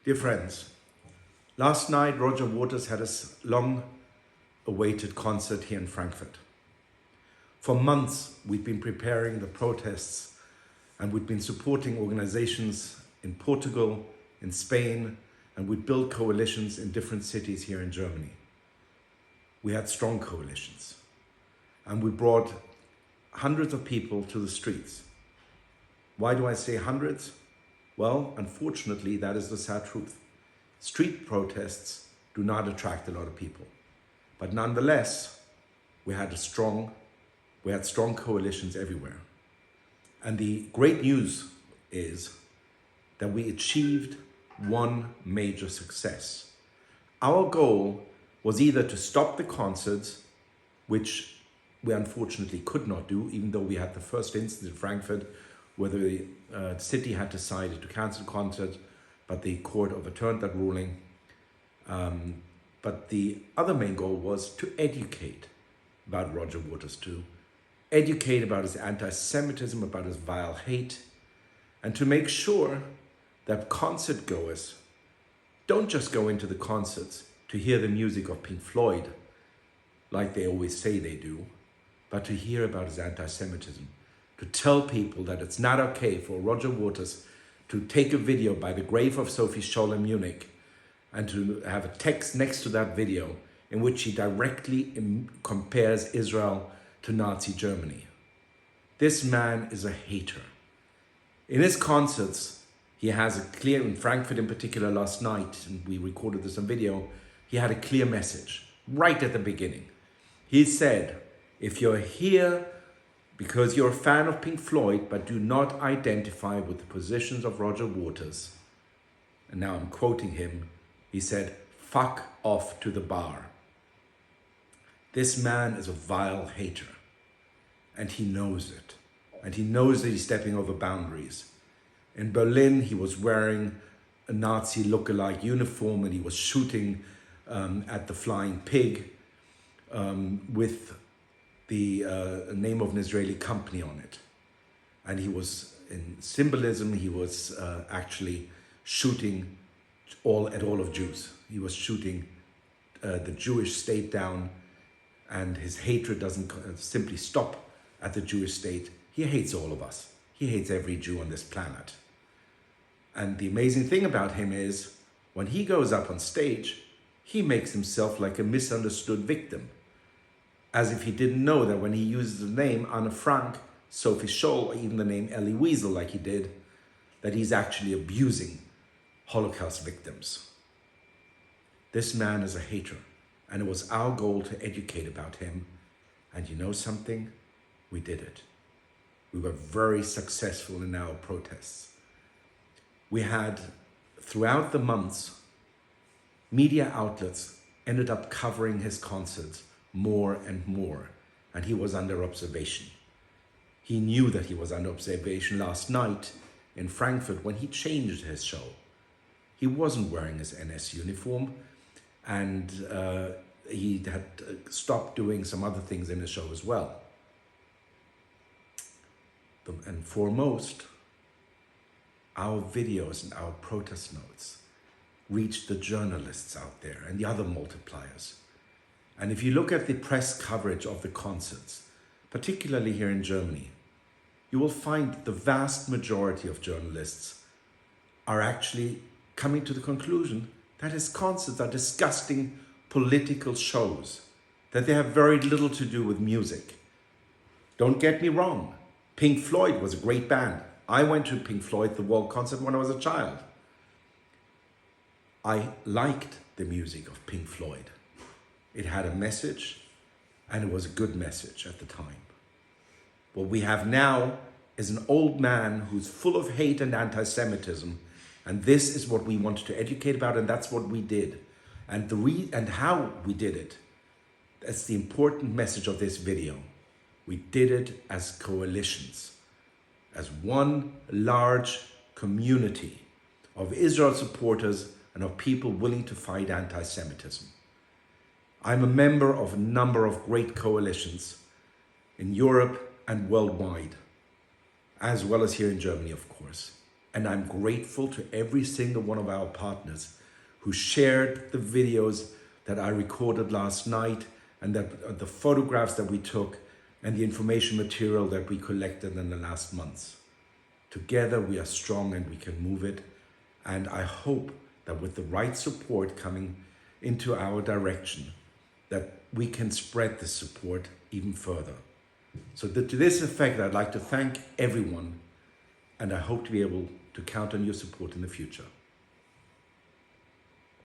Dear friends, last night Roger Waters had a long-awaited concert here in Frankfurt. For months we've been preparing the protests and we've been supporting organizations in Portugal, in Spain, and we built coalitions in different cities here in Germany. We had strong coalitions and we brought hundreds of people to the streets. Why do I say hundreds? Well, unfortunately, that is the sad truth. Street protests do not attract a lot of people. But nonetheless, we had strong coalitions everywhere. And the great news is that we achieved one major success. Our goal was either to stop the concerts, which we unfortunately could not do, even though we had the first instance in Frankfurt where the city had decided to cancel the concert, but the court overturned that ruling. But the other main goal was to educate about Roger Waters, to educate about his anti-Semitism, about his vile hate, and to make sure that concert goers don't just go into the concerts to hear the music of Pink Floyd, like they always say they do, but to hear about his anti-Semitism, to tell people that it's not okay for Roger Waters to take a video by the grave of Sophie Scholl in Munich and to have a text next to that video in which he directly compares Israel to Nazi Germany. This man is a hater. In his concerts, he has a clear, in Frankfurt in particular last night, and we recorded this on video, he had a clear message right at the beginning. He said, if you're here because you're a fan of Pink Floyd, but do not identify with the positions of Roger Waters, and now I'm quoting him, he said, fuck off to the bar. This man is a vile hater, and he knows it. And he knows that he's stepping over boundaries. In Berlin, he was wearing a Nazi look-alike uniform and he was shooting at the Flying Pig with the name of an Israeli company on it. And he was, in symbolism, he was actually shooting at all of Jews. He was shooting the Jewish state down, and his hatred doesn't simply stop at the Jewish state. He hates all of us. He hates every Jew on this planet. And the amazing thing about him is, when he goes up on stage, he makes himself like a misunderstood victim, as if he didn't know that when he uses the name Anne Frank, Sophie Scholl, or even the name Elie Wiesel like he did, that he's actually abusing Holocaust victims. This man is a hater, and it was our goal to educate about him. And you know something? We did it. We were very successful in our protests. We had, throughout the months, media outlets ended up covering his concerts more and more, and he was under observation. He knew that he was under observation last night in Frankfurt when he changed his show. He wasn't wearing his NS uniform, and he had stopped doing some other things in his show as well. And foremost, our videos and our protest notes reached the journalists out there and the other multipliers. And if you look at the press coverage of the concerts, particularly here in Germany, you will find the vast majority of journalists are actually coming to the conclusion that his concerts are disgusting political shows, that they have very little to do with music. Don't get me wrong, Pink Floyd was a great band. I went to Pink Floyd, the World concert, when I was a child. I liked the music of Pink Floyd. It had a message, and it was a good message at the time. What we have now is an old man who's full of hate and anti-Semitism, and this is what we wanted to educate about, and that's what we did. And how we did it, that's the important message of this video. We did it as coalitions, as one large community of Israel supporters and of people willing to fight anti-Semitism. I'm a member of a number of great coalitions in Europe and worldwide, as well as here in Germany, of course. And I'm grateful to every single one of our partners who shared the videos that I recorded last night and that the photographs that we took and the information material that we collected in the last months. Together we are strong and we can move it. And I hope that with the right support coming into our direction, that we can spread this support even further. So to this effect, I'd like to thank everyone, and I hope to be able to count on your support in the future.